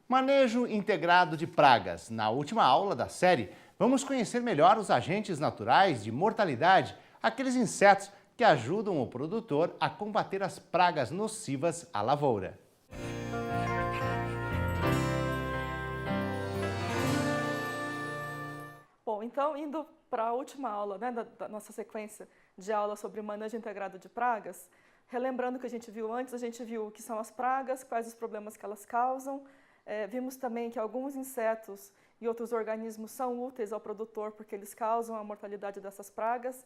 Manejo integrado de pragas. Na última aula da série, vamos conhecer melhor os agentes naturais de mortalidade, aqueles insetos que ajudam o produtor a combater as pragas nocivas à lavoura. Bom, então, indo para a última aula, né, da nossa sequência de aulas sobre manejo integrado de pragas, relembrando o que a gente viu antes, a gente viu o que são as pragas, quais os problemas que elas causam, vimos também que alguns insetos e outros organismos são úteis ao produtor porque eles causam a mortalidade dessas pragas.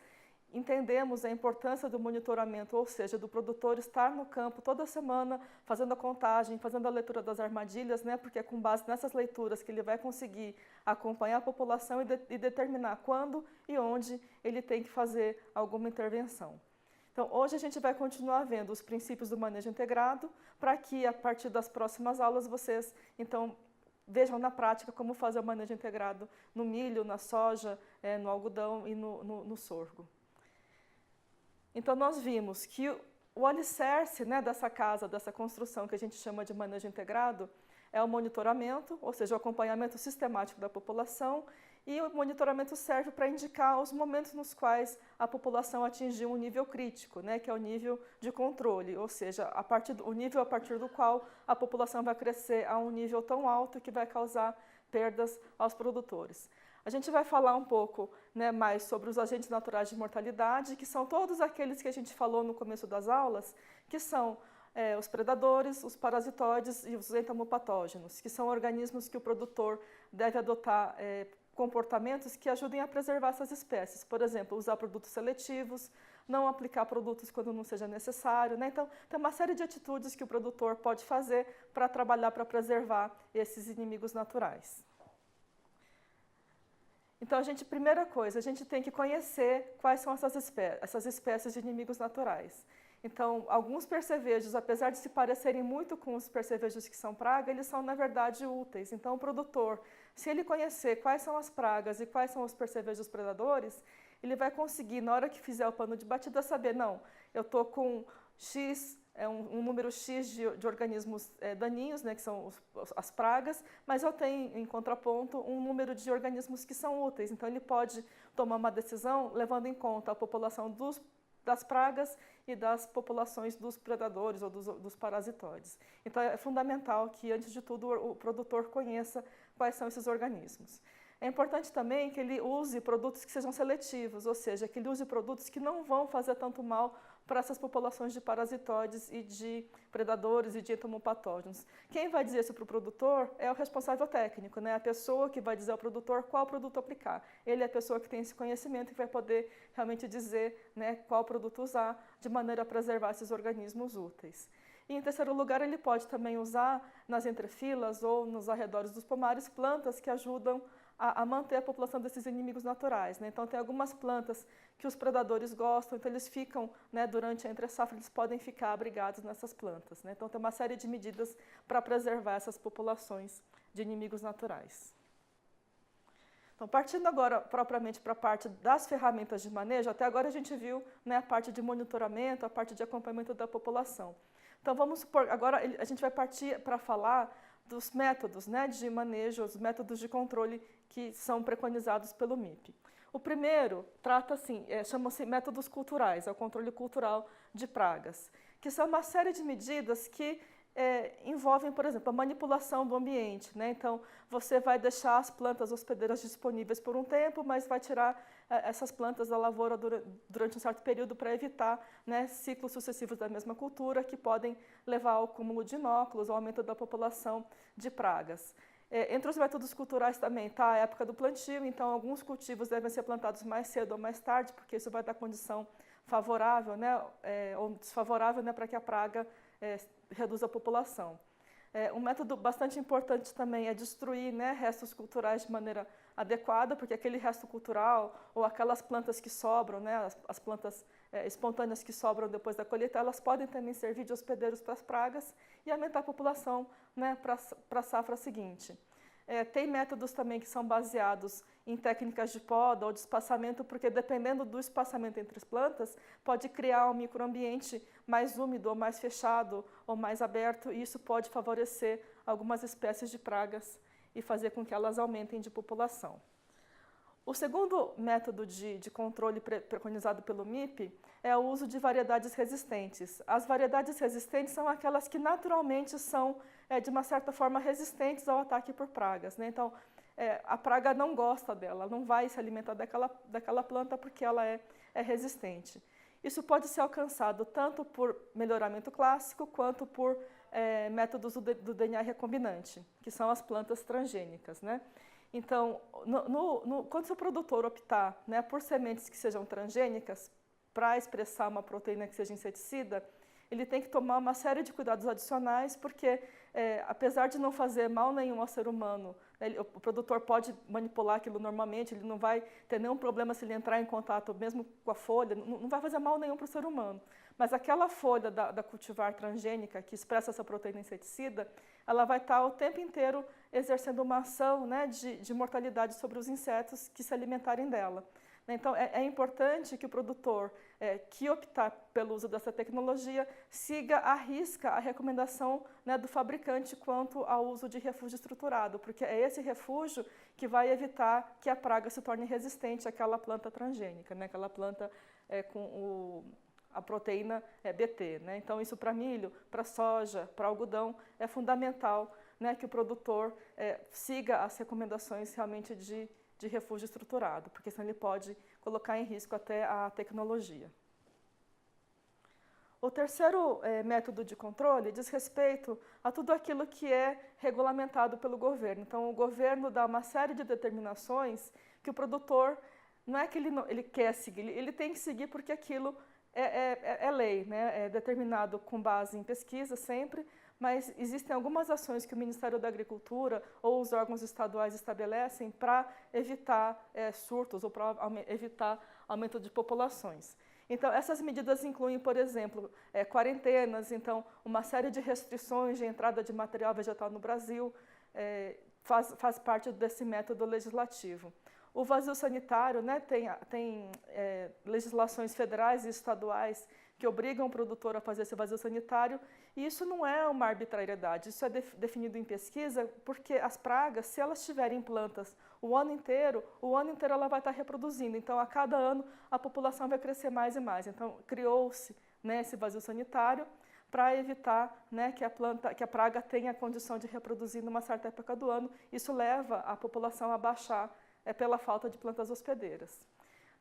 Entendemos a importância do monitoramento, ou seja, do produtor estar no campo toda semana fazendo a contagem, fazendo a leitura das armadilhas, né? Porque é com base nessas leituras que ele vai conseguir acompanhar a população e determinar quando e onde ele tem que fazer alguma intervenção. Então, hoje a gente vai continuar vendo os princípios do manejo integrado, para que a partir das próximas aulas vocês, então, vejam na prática como fazer o manejo integrado no milho, na soja, no algodão e no sorgo. Então, nós vimos que o alicerce, né, dessa casa, dessa construção que a gente chama de manejo integrado, é o monitoramento, ou seja, o acompanhamento sistemático da população, e o monitoramento serve para indicar os momentos nos quais a população atingiu um nível crítico, né, que é o nível de controle, ou seja, o nível a partir do qual a população vai crescer a um nível tão alto que vai causar perdas aos produtores. A gente vai falar um pouco, né, mais sobre os agentes naturais de mortalidade, que são todos aqueles que a gente falou no começo das aulas, que são os predadores, os parasitoides e os entomopatógenos, que são organismos que o produtor deve adotar comportamentos que ajudem a preservar essas espécies. Por exemplo, usar produtos seletivos, não aplicar produtos quando não seja necessário, né? Então, tem uma série de atitudes que o produtor pode fazer para trabalhar, para preservar esses inimigos naturais. Então, primeira coisa, a gente tem que conhecer quais são essas espécies de inimigos naturais. Então, alguns percevejos, apesar de se parecerem muito com os percevejos que são praga, eles são, na verdade, úteis. Então, o produtor, se ele conhecer quais são as pragas e quais são os percevejos predadores, ele vai conseguir, na hora que fizer o pano de batida, saber, não, eu estou com X, um número X de organismos daninhos, né, que são as pragas, mas eu tenho, em contraponto, um número de organismos que são úteis. Então, ele pode tomar uma decisão levando em conta a população das pragas e das populações dos predadores ou dos parasitoides. Então, é fundamental que, antes de tudo, o produtor conheça quais são esses organismos. É importante também que ele use produtos que sejam seletivos, ou seja, que ele use produtos que não vão fazer tanto mal para essas populações de parasitoides e de predadores e de entomopatógenos. Quem vai dizer isso para o produtor é o responsável técnico, né? A pessoa que vai dizer ao produtor qual produto aplicar. Ele é a pessoa que tem esse conhecimento e vai poder realmente dizer, né, qual produto usar de maneira a preservar esses organismos úteis. E, em terceiro lugar, ele pode também usar nas entrefilas ou nos arredores dos pomares plantas que ajudam a manter a população desses inimigos naturais, né? Então, tem algumas plantas que os predadores gostam, então eles ficam, né, durante a entre-safra, eles podem ficar abrigados nessas plantas, né? Então, tem uma série de medidas para preservar essas populações de inimigos naturais. Então, partindo agora propriamente para a parte das ferramentas de manejo, até agora a gente viu, né, a parte de monitoramento, a parte de acompanhamento da população. Então, vamos supor, agora a gente vai partir para falar dos métodos, né, de manejo, os métodos de controle que são preconizados pelo MIP. O primeiro trata assim, chama-se métodos culturais, é o controle cultural de pragas, que são uma série de medidas que envolvem, por exemplo, a manipulação do ambiente, né? Então, você vai deixar as plantas hospedeiras disponíveis por um tempo, mas vai tirar essas plantas da lavoura durante um certo período para evitar, né, ciclos sucessivos da mesma cultura que podem levar ao acúmulo de inóculos, ao aumento da população de pragas. Entre os métodos culturais também está a época do plantio, então alguns cultivos devem ser plantados mais cedo ou mais tarde, porque isso vai dar condição favorável, né, ou desfavorável, né, para que a praga reduza a população. Um método bastante importante também é destruir, né, restos culturais de maneira adequada, porque aquele resto cultural ou aquelas plantas que sobram, né, as plantas espontâneas que sobram depois da colheita, elas podem também servir de hospedeiros para as pragas e aumentar a população, né, para a safra seguinte. Tem métodos também que são baseados em técnicas de poda ou de espaçamento, porque dependendo do espaçamento entre as plantas, pode criar um microambiente mais úmido ou mais fechado ou mais aberto, e isso pode favorecer algumas espécies de pragas e fazer com que elas aumentem de população. O segundo método de controle preconizado pelo MIP é o uso de variedades resistentes. As variedades resistentes são aquelas que naturalmente são, de uma certa forma, resistentes ao ataque por pragas, né? Então, a praga não gosta dela, não vai se alimentar daquela planta porque ela é resistente. Isso pode ser alcançado tanto por melhoramento clássico quanto por métodos do DNA recombinante, que são as plantas transgênicas, né? Então, quando o produtor optar, né, por sementes que sejam transgênicas para expressar uma proteína que seja inseticida, ele tem que tomar uma série de cuidados adicionais, porque apesar de não fazer mal nenhum ao ser humano, né, o produtor pode manipular aquilo normalmente, ele não vai ter nenhum problema se ele entrar em contato mesmo com a folha, não vai fazer mal nenhum para o ser humano. Mas aquela folha da cultivar transgênica que expressa essa proteína inseticida, ela vai estar o tempo inteiro exercendo uma ação, né, de mortalidade sobre os insetos que se alimentarem dela. Então, é importante que o produtor que optar pelo uso dessa tecnologia siga à risca a recomendação, né, do fabricante quanto ao uso de refúgio estruturado, porque é esse refúgio que vai evitar que a praga se torne resistente àquela planta transgênica, né, aquela planta com a proteína Bt, né? Então, isso para milho, para soja, para algodão, é fundamental, né, que o produtor siga as recomendações realmente de refúgio estruturado, porque senão ele pode colocar em risco até a tecnologia. O terceiro método de controle diz respeito a tudo aquilo que é regulamentado pelo governo. Então, o governo dá uma série de determinações que o produtor, não é que ele quer seguir, ele tem que seguir porque aquilo é lei, né? É determinado com base em pesquisa sempre, mas existem algumas ações que o Ministério da Agricultura ou os órgãos estaduais estabelecem para evitar surtos ou para evitar aumento de populações. Então, essas medidas incluem, por exemplo, quarentenas, então, uma série de restrições de entrada de material vegetal no Brasil, faz parte desse método legislativo. O vazio sanitário, né, tem legislações federais e estaduais que obrigam o produtor a fazer esse vazio sanitário, e isso não é uma arbitrariedade, isso é definido em pesquisa, porque as pragas, se elas tiverem plantas o ano inteiro ela vai estar reproduzindo, então a cada ano a população vai crescer mais e mais. Então criou-se, né, esse vazio sanitário para evitar, né, que a praga tenha a condição de reproduzir numa certa época do ano. Isso leva a população a baixar pela falta de plantas hospedeiras.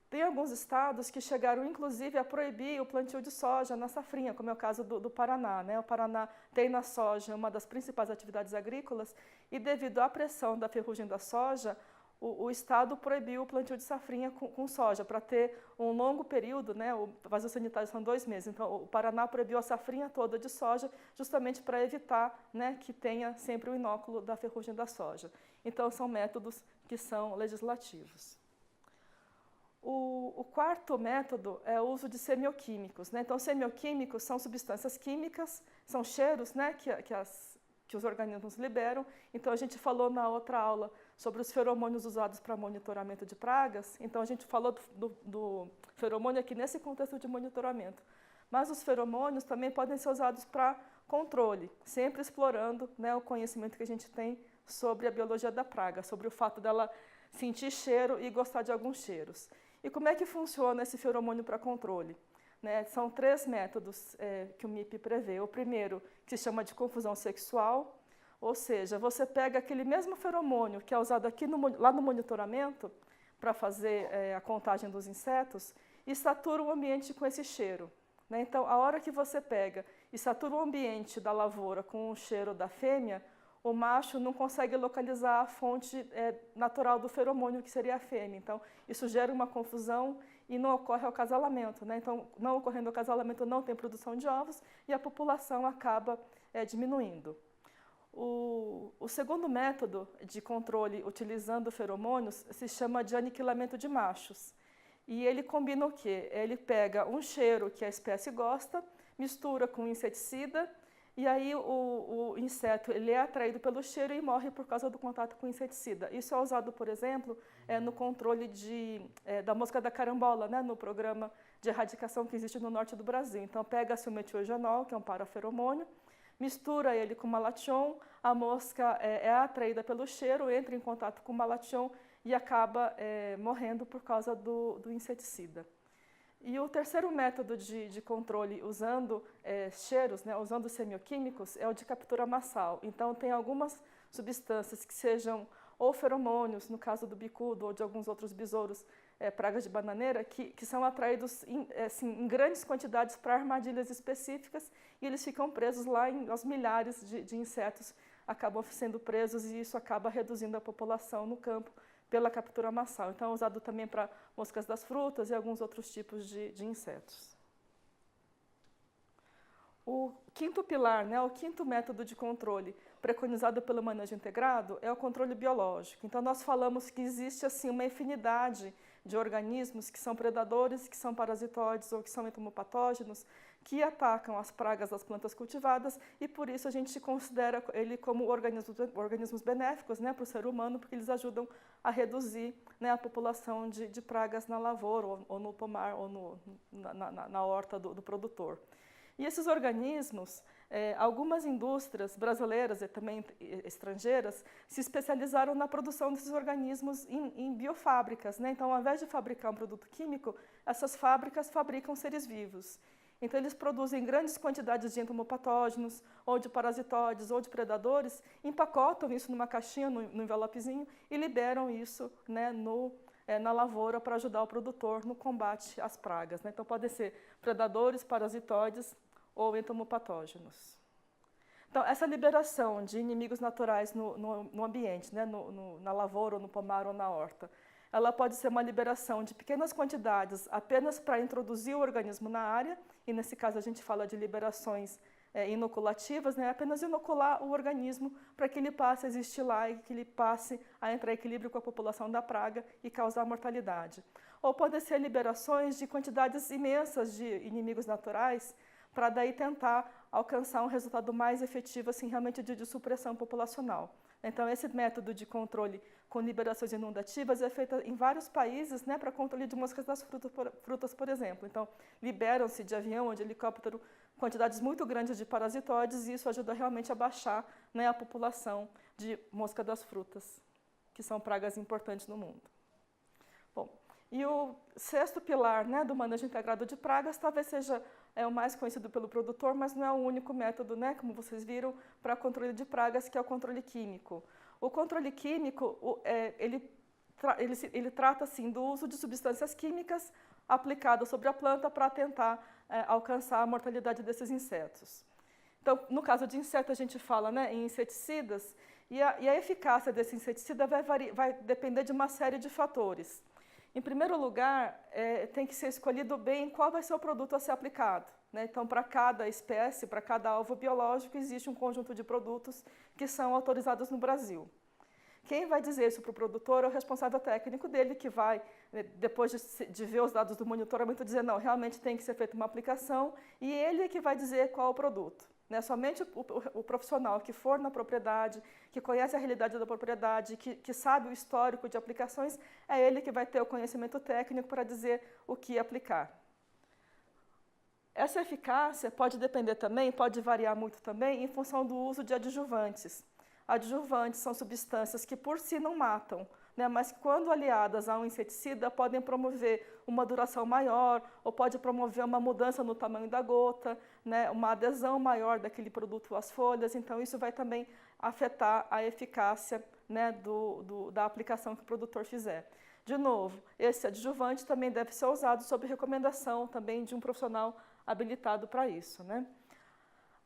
Tem alguns estados que chegaram, inclusive, a proibir o plantio de soja na safrinha, como é o caso do Paraná, né? O Paraná tem na soja uma das principais atividades agrícolas e, devido à pressão da ferrugem da soja, o estado proibiu o plantio de safrinha com soja, para ter um longo período, né? O vazio sanitário são 2 meses, então o Paraná proibiu a safrinha toda de soja, justamente para evitar, né, que tenha sempre o inóculo da ferrugem da soja. Então, são métodos que são legislativos. O quarto método é o uso de semioquímicos, né? Então, semioquímicos são substâncias químicas, são cheiros, né, que os organismos liberam. Então, a gente falou na outra aula sobre os feromônios usados para monitoramento de pragas. Então, a gente falou do feromônio aqui nesse contexto de monitoramento. Mas os feromônios também podem ser usados para controle, sempre explorando, né, o conhecimento que a gente tem sobre a biologia da praga, sobre o fato dela sentir cheiro e gostar de alguns cheiros. E como é que funciona esse feromônio para controle? Né, são 3 métodos que o MIP prevê. O primeiro, que se chama de confusão sexual, ou seja, você pega aquele mesmo feromônio que é usado aqui lá no monitoramento, para fazer a contagem dos insetos, e satura o ambiente com esse cheiro. Né? Então, a hora que você pega e satura o ambiente da lavoura com o cheiro da fêmea, o macho não consegue localizar a fonte natural do feromônio, que seria a fêmea. Então, isso gera uma confusão e não ocorre o acasalamento, né? Então, não ocorrendo o acasalamento, não tem produção de ovos e a população acaba diminuindo. O segundo método de controle utilizando feromônios se chama de aniquilamento de machos. E ele combina o quê? Ele pega um cheiro que a espécie gosta, mistura com inseticida, e aí o inseto ele é atraído pelo cheiro e morre por causa do contato com o inseticida. Isso é usado, por exemplo, no controle da mosca da carambola, né, no programa de erradicação que existe no norte do Brasil. Então, pega-se o metilgenol, que é um paraferomônio, mistura ele com malation, a mosca é atraída pelo cheiro, entra em contato com o malation e acaba morrendo por causa do inseticida. E o terceiro método de controle usando cheiros, né, usando semioquímicos, é o de captura massal. Então, tem algumas substâncias que sejam ou feromônios, no caso do bicudo ou de alguns outros besouros, pragas de bananeira, que são atraídos em grandes quantidades para armadilhas específicas e eles ficam presos lá, aos milhares de insetos acabam sendo presos e isso acaba reduzindo a população no campo pela captura massal. Então, é usado também para moscas das frutas e alguns outros tipos de insetos. O quinto pilar, né, o quinto método de controle preconizado pelo manejo integrado é o controle biológico. Então, nós falamos que existe assim, uma infinidade de organismos que são predadores, que são parasitoides ou que são entomopatógenos, que atacam as pragas das plantas cultivadas e, por isso, a gente considera ele como organismos benéficos, né, para o ser humano, porque eles ajudam a reduzir, né, a população de pragas na lavoura ou no pomar ou na horta do produtor. E esses organismos, algumas indústrias brasileiras e também estrangeiras se especializaram na produção desses organismos em biofábricas, né? Então, ao invés de fabricar um produto químico, essas fábricas fabricam seres vivos. Então, eles produzem grandes quantidades de entomopatógenos, ou de parasitoides, ou de predadores, empacotam isso numa caixinha, no envelopezinho, e liberam isso, né, na lavoura para ajudar o produtor no combate às pragas, né? Então, podem ser predadores, parasitoides ou entomopatógenos. Então, essa liberação de inimigos naturais no ambiente, né, na lavoura, ou no pomar ou na horta, ela pode ser uma liberação de pequenas quantidades apenas para introduzir o organismo na área, e nesse caso a gente fala de liberações inoculativas, né, apenas inocular o organismo para que ele passe a existir lá e que ele passe a entrar em equilíbrio com a população da praga e causar mortalidade. Ou podem ser liberações de quantidades imensas de inimigos naturais, para daí tentar alcançar um resultado mais efetivo, assim, realmente de supressão populacional. Então, esse método de controle com liberações inundativas é feito em vários países, né, para controle de moscas das frutas, por exemplo. Então, liberam-se de avião ou de helicóptero quantidades muito grandes de parasitoides e isso ajuda realmente a baixar, né, a população de mosca das frutas, que são pragas importantes no mundo. Bom, e o sexto pilar, né, do manejo integrado de pragas talvez seja o mais conhecido pelo produtor, mas não é o único método, né, como vocês viram, para controle de pragas, que é o controle químico. O controle químico, ele trata assim, do uso de substâncias químicas aplicadas sobre a planta para tentar alcançar a mortalidade desses insetos. Então, no caso de inseto, a gente fala, né, em inseticidas, e a eficácia desse inseticida vai depender de uma série de fatores. Em primeiro lugar, tem que ser escolhido bem qual vai ser o produto a ser aplicado, né? Então, para cada espécie, para cada alvo biológico, existe um conjunto de produtos que são autorizados no Brasil. Quem vai dizer isso para o produtor é o responsável técnico dele, que vai, depois de ver os dados do monitoramento, dizer, não, realmente tem que ser feita uma aplicação, e ele é que vai dizer qual é o produto. Né? Somente o profissional que for na propriedade, que conhece a realidade da propriedade, que sabe o histórico de aplicações, é ele que vai ter o conhecimento técnico para dizer o que aplicar. Essa eficácia pode depender também, pode variar muito também, em função do uso de adjuvantes. Adjuvantes são substâncias que por si não matam, né, mas que quando aliadas a um inseticida podem promover uma duração maior ou pode promover uma mudança no tamanho da gota, né, uma adesão maior daquele produto às folhas, então isso vai também afetar a eficácia, né, da aplicação que o produtor fizer. De novo, esse adjuvante também deve ser usado sob recomendação também de um profissional habilitado para isso, né?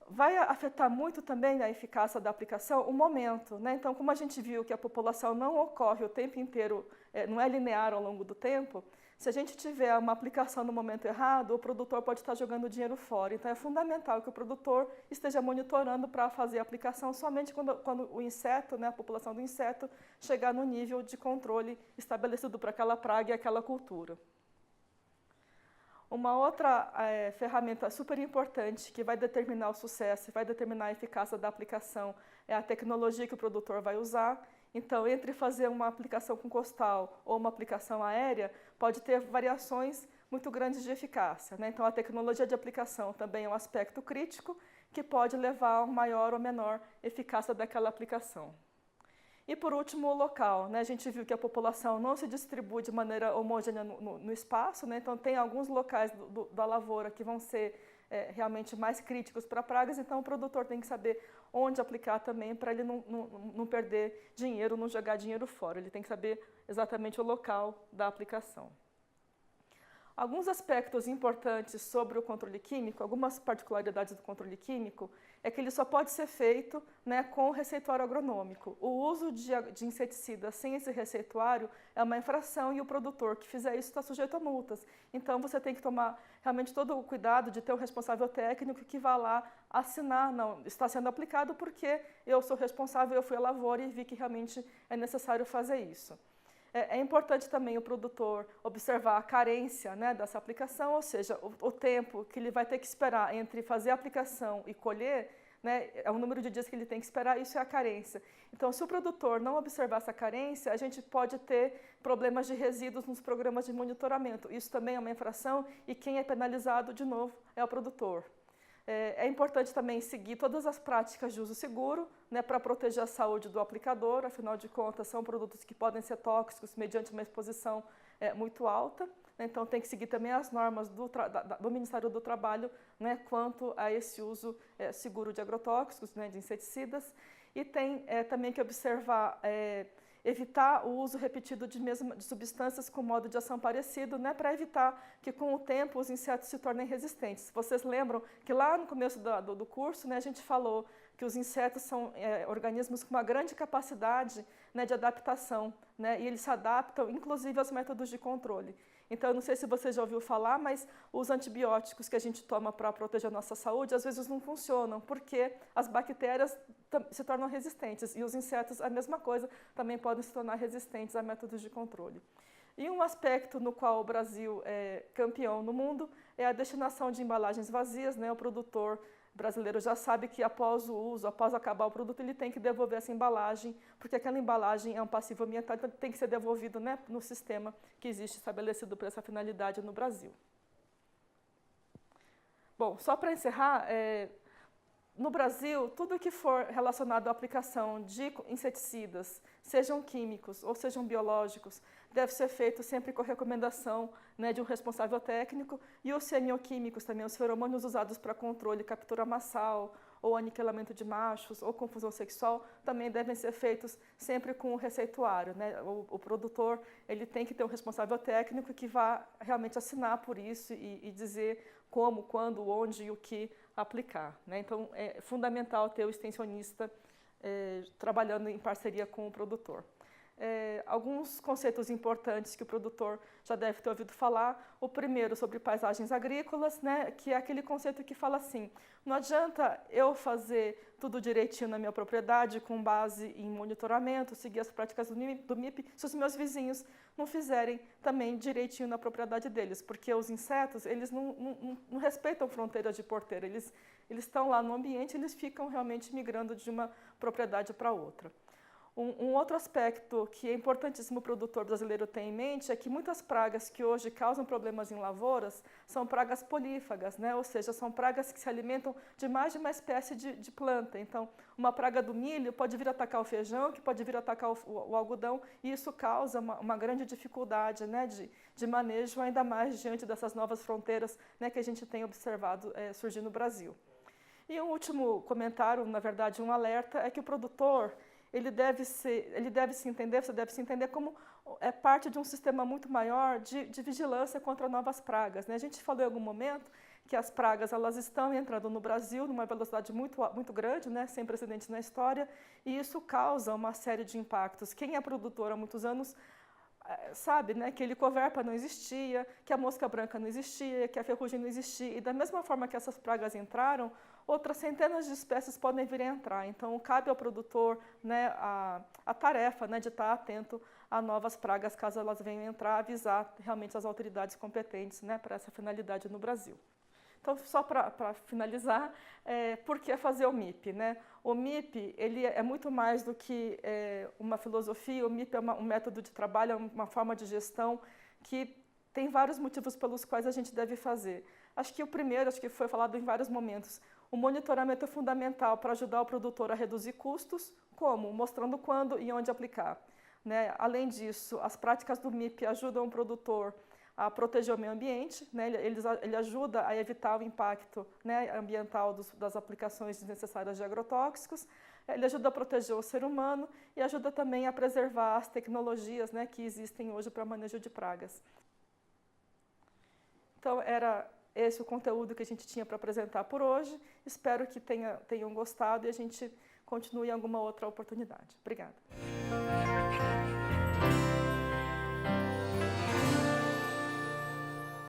Vai afetar muito também a eficácia da aplicação o momento, né? Então, como a gente viu que a população não ocorre o tempo inteiro, não é linear ao longo do tempo, se a gente tiver uma aplicação no momento errado, o produtor pode estar jogando dinheiro fora. Então, é fundamental que o produtor esteja monitorando para fazer a aplicação somente quando o inseto, né, a população do inseto, chegar no nível de controle estabelecido para aquela praga e aquela cultura. Uma outra ferramenta super importante que vai determinar o sucesso e vai determinar a eficácia da aplicação é a tecnologia que o produtor vai usar. Então, entre fazer uma aplicação com costal ou uma aplicação aérea, pode ter variações muito grandes de eficácia, né? Então, a tecnologia de aplicação também é um aspecto crítico que pode levar a maior ou menor eficácia daquela aplicação. E por último, o local, né? A gente viu que a população não se distribui de maneira homogênea no espaço, né? Então tem alguns locais da lavoura que vão ser realmente mais críticos para pragas, então o produtor tem que saber onde aplicar também para ele não perder dinheiro, não jogar dinheiro fora. Ele tem que saber exatamente o local da aplicação. Alguns aspectos importantes sobre o controle químico, algumas particularidades do controle químico, é que ele só pode ser feito, né, com o receituário agronômico. O uso de inseticida sem esse receituário é uma infração e o produtor que fizer isso está sujeito a multas. Então você tem que tomar realmente todo o cuidado de ter um responsável técnico que vá lá assinar, não, está sendo aplicado porque eu sou responsável, eu fui à lavoura e vi que realmente é necessário fazer isso. É importante também o produtor observar a carência, né, dessa aplicação, ou seja, o tempo que ele vai ter que esperar entre fazer a aplicação e colher, né, é o número de dias que ele tem que esperar, isso é a carência. Então, se o produtor não observar essa carência, a gente pode ter problemas de resíduos nos programas de monitoramento. Isso também é uma infração e quem é penalizado, de novo, é o produtor. É importante também seguir todas as práticas de uso seguro, né, para proteger a saúde do aplicador, afinal de contas são produtos que podem ser tóxicos mediante uma exposição muito alta, né, então tem que seguir também as normas do Ministério do Trabalho, né, quanto a esse uso seguro de agrotóxicos, né, de inseticidas, e tem também que observar evitar o uso repetido de substâncias com modo de ação parecido, né, para evitar que com o tempo os insetos se tornem resistentes. Vocês lembram que lá no começo do curso, né, a gente falou que os insetos são organismos com uma grande capacidade, né, de adaptação, né, e eles se adaptam inclusive aos métodos de controle. Então, eu não sei se você já ouviu falar, mas os antibióticos que a gente toma para proteger a nossa saúde, às vezes não funcionam, porque as bactérias se tornam resistentes, e os insetos, a mesma coisa, também podem se tornar resistentes a métodos de controle. E um aspecto no qual o Brasil é campeão no mundo é a destinação de embalagens vazias, né? O produtor brasileiro já sabe que após o uso, após acabar o produto, ele tem que devolver essa embalagem, porque aquela embalagem é um passivo ambiental, então tem que ser devolvido, né, no sistema que existe estabelecido para essa finalidade no Brasil. Bom, só para encerrar, no Brasil, tudo que for relacionado à aplicação de inseticidas, sejam químicos ou sejam biológicos, deve ser feito sempre com recomendação, né, de um responsável técnico, e os semioquímicos também, os feromônios usados para controle, captura massal, ou aniquilamento de machos, ou confusão sexual, também devem ser feitos sempre com o receituário, né? O produtor ele tem que ter um responsável técnico que vá realmente assinar por isso e dizer como, quando, onde e o que aplicar, né? Então, é fundamental ter o extensionista trabalhando em parceria com o produtor. Alguns conceitos importantes que o produtor já deve ter ouvido falar. O primeiro, sobre paisagens agrícolas, né, que é aquele conceito que fala assim: não adianta eu fazer tudo direitinho na minha propriedade, com base em monitoramento, seguir as práticas do MIP, se os meus vizinhos não fizerem também direitinho na propriedade deles, porque os insetos, eles não respeitam fronteiras de porteira, eles estão lá no ambiente, eles ficam realmente migrando de uma propriedade para outra. Um outro aspecto que é importantíssimo o produtor brasileiro ter em mente é que muitas pragas que hoje causam problemas em lavouras são pragas polífagas, né? Ou seja, são pragas que se alimentam de mais de uma espécie de planta. Então, uma praga do milho pode vir atacar o feijão, que pode vir atacar o algodão, e isso causa uma grande dificuldade, né, de manejo, ainda mais diante dessas novas fronteiras, né, que a gente tem observado surgir no Brasil. E um último comentário, na verdade um alerta, é que o produtor ele deve se entender, você deve se entender como parte de um sistema muito maior de vigilância contra novas pragas, né? A gente falou em algum momento que as pragas elas estão entrando no Brasil numa velocidade muito grande, né? Sem precedentes na história, e isso causa uma série de impactos. Quem é produtor há muitos anos sabe, né, que a helicoverpa não existia, que a mosca branca não existia, que a ferrugem não existia, e da mesma forma que essas pragas entraram, outras centenas de espécies podem vir a entrar. Então, cabe ao produtor, né, a tarefa, né, de estar atento a novas pragas, caso elas venham entrar, avisar realmente as autoridades competentes, né, para essa finalidade no Brasil. Então, só para finalizar, por que fazer o MIP, né? O MIP ele é muito mais do que uma filosofia, o MIP é um método de trabalho, é uma forma de gestão que tem vários motivos pelos quais a gente deve fazer. Acho que o primeiro, acho que foi falado em vários momentos, O monitoramento é fundamental para ajudar o produtor a reduzir custos, como? Mostrando quando e onde aplicar, né? Além disso, as práticas do MIP ajudam o produtor a proteger o meio ambiente, né? Ele ajuda a evitar o impacto, né, ambiental das aplicações desnecessárias de agrotóxicos, ele ajuda a proteger o ser humano e ajuda também a preservar as tecnologias, né, que existem hoje para manejo de pragas. Então, era esse o conteúdo que a gente tinha para apresentar por hoje. Espero que tenham gostado e a gente continue em alguma outra oportunidade. Obrigada.